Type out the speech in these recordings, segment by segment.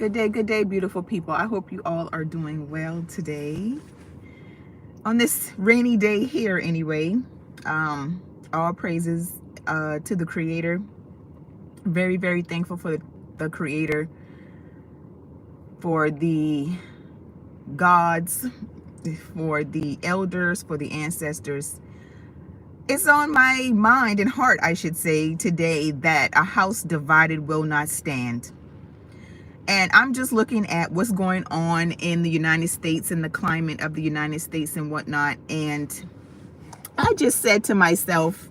Good day, beautiful people. I hope you all are doing well today. On this rainy day here, anyway, all praises to the Creator. Very, very thankful for the Creator, for the gods, for the elders, for the ancestors. It's on my mind and heart, I should say, today that a house divided will not stand. And I'm just looking at what's going on in the United States and the climate of the United States and whatnot. And I just said to myself,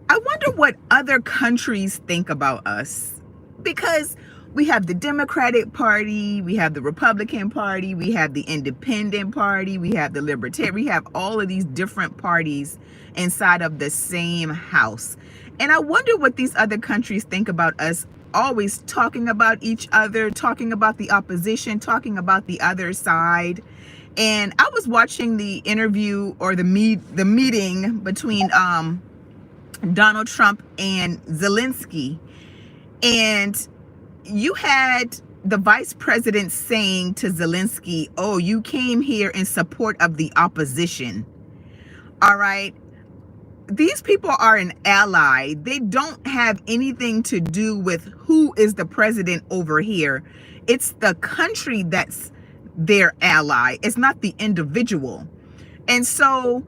I wonder what other countries think about us. Because we have the Democratic Party, we have the Republican Party, we have the Independent Party, we have the Libertarian, we have all of these different parties inside of the same house. And I wonder what these other countries think about us, always talking about each other, talking about the opposition, talking about the other side. And I was watching the interview or the meeting between Donald Trump and Zelensky, and you had the vice president saying to Zelensky, "Oh, you came here in support of the opposition." All right. These people are an ally. They don't have anything to do with who is the president over here. It's the country that's their ally. It's not the individual. And so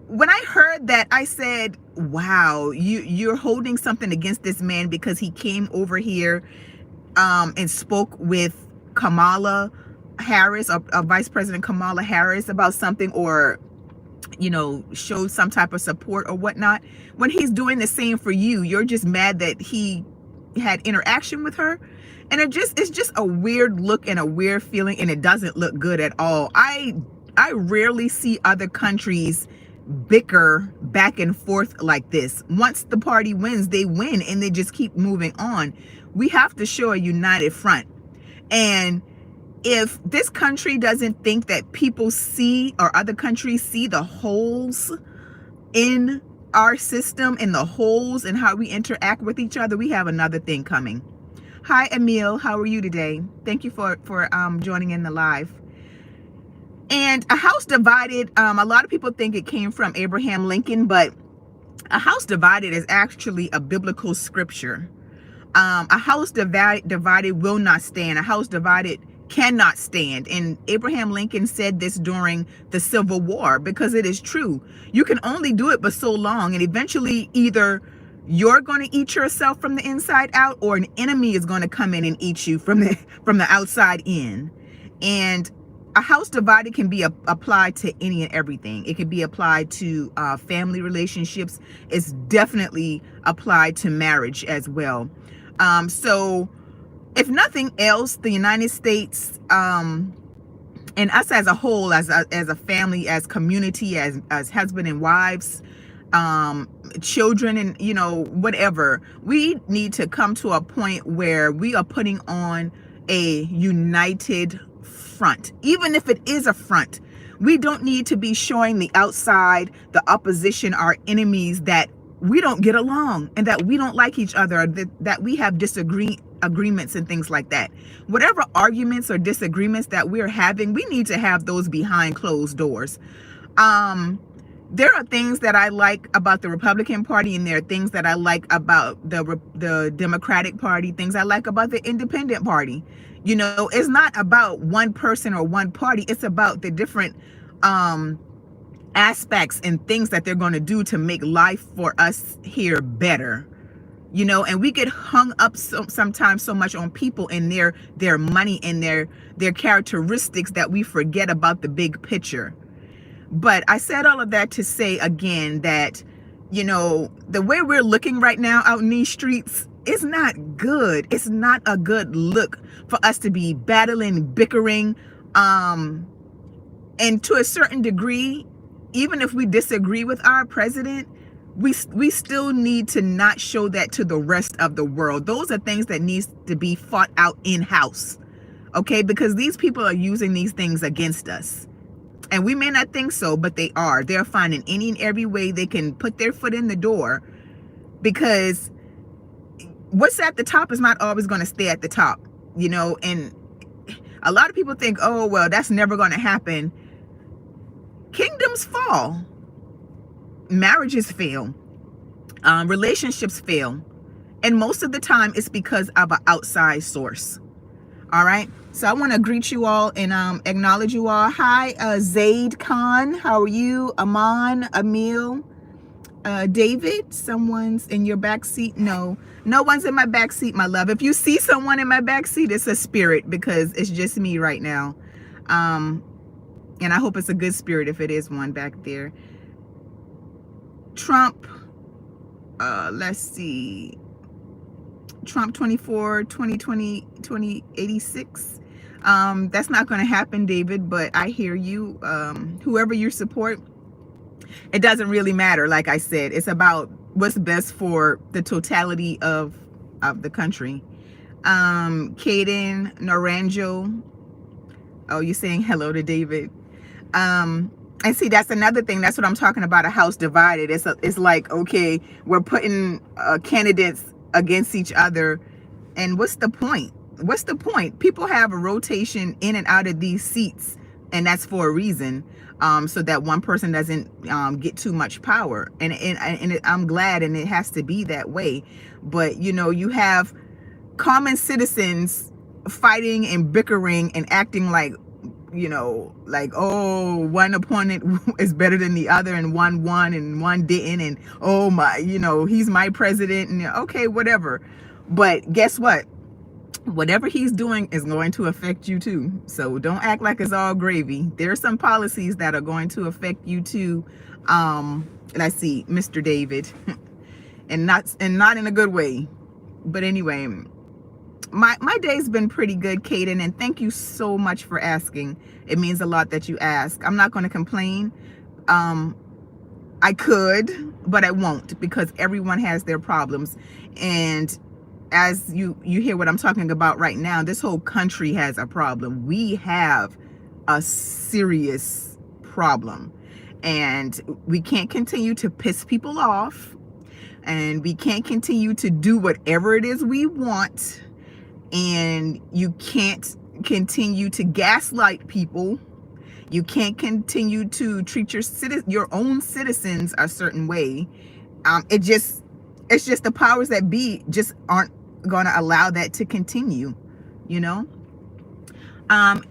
when I heard that, I said, wow, you're holding something against this man because he came over here and spoke with Kamala Harris, or Vice President Kamala Harris, about something, or showed some type of support or whatnot, when he's doing the same for you. You're just mad that he had interaction with her. And it's just a weird look and a weird feeling, and it doesn't look good at all. I rarely see other countries bicker back and forth like this. Once the party wins, they win, and they just keep moving on. We have to show a united front. And if this country doesn't think that people see, or other countries see, the holes in our system and the holes in how we interact with each other, we have another thing coming. Hi, Emil. How are you today? Thank you for joining in the live. And a house divided, a lot of people think it came from Abraham Lincoln, but a house divided is actually a biblical scripture. A house divided will not stand. A house divided cannot stand. And Abraham Lincoln said this during the Civil War, because it is true. You can only do it but so long, and eventually either you're going to eat yourself from the inside out, or an enemy is going to come in and eat you from the outside in. And a house divided can be applied to any and everything. It can be applied to family relationships. It's definitely applied to marriage as well. So if nothing else, the United States and us as a whole, as a family, as community, as husband and wives, children, and whatever, we need to come to a point where we are putting on a united front. Even if it is a front, we don't need to be showing the outside, the opposition, our enemies, that we don't get along and that we don't like each other, that we have agreements and things like that. Whatever arguments or disagreements that we're having, we need to have those behind closed doors. There are things that I like about the Republican Party, and there are things that I like about the Democratic Party, things I like about the Independent Party. It's not about one person or one party. It's about the different aspects and things that they're going to do to make life for us here better. And we get hung up sometimes so much on people and their money and their characteristics that we forget about the big picture. But I said all of that to say again that, the way we're looking right now out in these streets is not good. It's not a good look for us to be battling, bickering. And to a certain degree, even if we disagree with our president, we still need to not show that to the rest of the world. Those are things that needs to be fought out in-house. Okay? Because these people are using these things against us. And we may not think so, but they are. They're finding any and every way they can put their foot in the door, because what's at the top is not always going to stay at the top. you know. And a lot of people think, oh, well, that's never going to happen. Kingdoms fall, marriages fail, relationships fail, and most of the time it's because of an outside source. All right, so I want to greet you all and acknowledge you all. Hi, Zaid Khan, how are you? Aman, Emil, David, someone's in your back seat. No one's in my back seat, my love. If you see someone in my back seat, it's a spirit, because it's just me right now. And I hope it's a good spirit if it is one back there. Trump, let's see, Trump 24, 2020, 2086. That's not going to happen, David, but I hear you. Whoever you support, it doesn't really matter. Like I said, it's about what's best for the totality of the country. Kaden Naranjo, oh, you're saying hello to David. And see, that's another thing. That's what I'm talking about, a house divided. It's like, okay, we're putting candidates against each other. And what's the point? What's the point? People have a rotation in and out of these seats, and that's for a reason, so that one person doesn't get too much power. And I'm glad, and it has to be that way. But, you know, you have common citizens fighting and bickering and acting like, you know, like, oh, one opponent is better than the other, and one won and one didn't, and oh my, you know, he's my president, and okay, whatever. But guess what? Whatever he's doing is going to affect you too. So don't act like it's all gravy. There are some policies that are going to affect you too. Let's see, Mr. David, and not in a good way. But anyway, my day's been pretty good, Kaden, and thank you so much for asking. It means a lot that you ask. I'm not going to complain. I could, but I won't, because everyone has their problems. And as you hear what I'm talking about right now, this whole country has a problem. We have a serious problem, and we can't continue to piss people off, and we can't continue to do whatever it is we want. And you can't continue to gaslight people. You can't continue to treat your own citizens a certain way. It's just the powers that be just aren't going to allow that to continue, you know.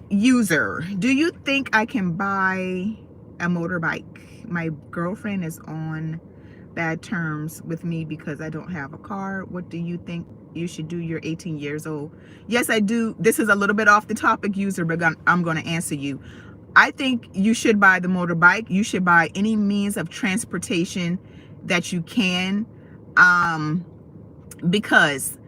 User, do you think I can buy a motorbike? My girlfriend is on bad terms with me because I don't have a car. What do you think you should do? You're 18 years old. Yes, I do. This is a little bit off the topic, user, but I'm going to answer you. I think you should buy the motorbike. You should buy any means of transportation that you can, because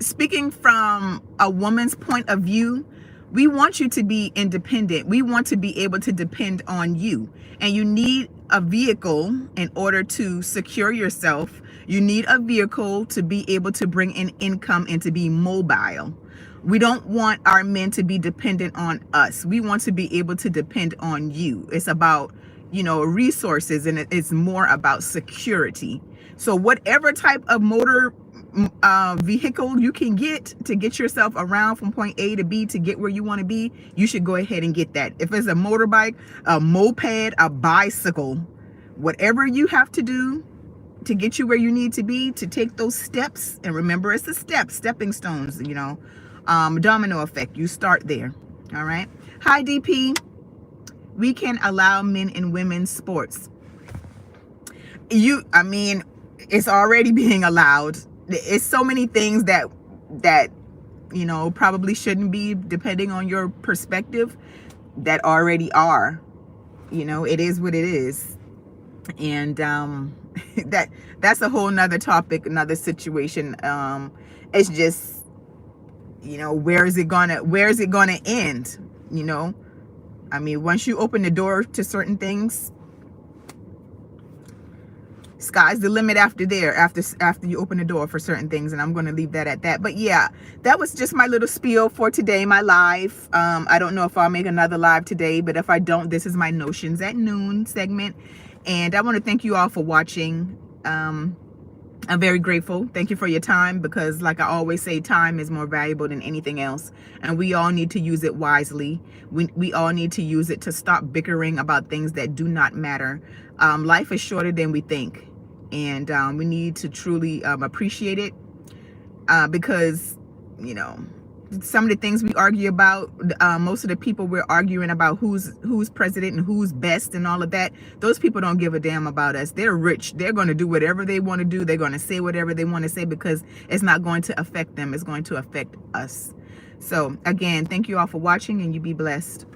speaking from a woman's point of view, we want you to be independent. We want to be able to depend on you. And you need a vehicle in order to secure yourself. You need a vehicle to be able to bring in income and to be mobile. We don't want our men to be dependent on us. We want to be able to depend on you. It's about, you know, resources, and it's more about security. So whatever type of motor vehicle you can get to get yourself around from point A to B to get where you want to be, you should go ahead and get that. If it's a motorbike, a moped, a bicycle, whatever you have to do to get you where you need to be, to take those steps. And remember, it's a step, stepping stones, you know, domino effect. You start there. All right. Hi, DP. We can allow men and women's sports. I mean, it's already being allowed. It's so many things that you know probably shouldn't be, depending on your perspective, that already are. You know, it is what it is. And that's a whole nother topic, another situation. It's just, you know, where is it gonna end? You know, I mean, once you open the door to certain things, sky's the limit after you open the door for certain things. And I'm going to leave that at that. But yeah, that was just my little spiel for today, my live. I don't know if I'll make another live today, but if I don't, this is my Notions at Noon segment. And I want to thank you all for watching. I'm very grateful. Thank you for your time, because like I always say, time is more valuable than anything else. And we all need to use it wisely. We all need to use it to stop bickering about things that do not matter. Life is shorter than we think. And we need to truly appreciate it, because, you know, some of the things we argue about, most of the people we're arguing about who's president and who's best and all of that, those people don't give a damn about us. They're rich. They're going to do whatever they want to do. They're going to say whatever they want to say, because it's not going to affect them. It's going to affect us. So again, thank you all for watching, and you be blessed.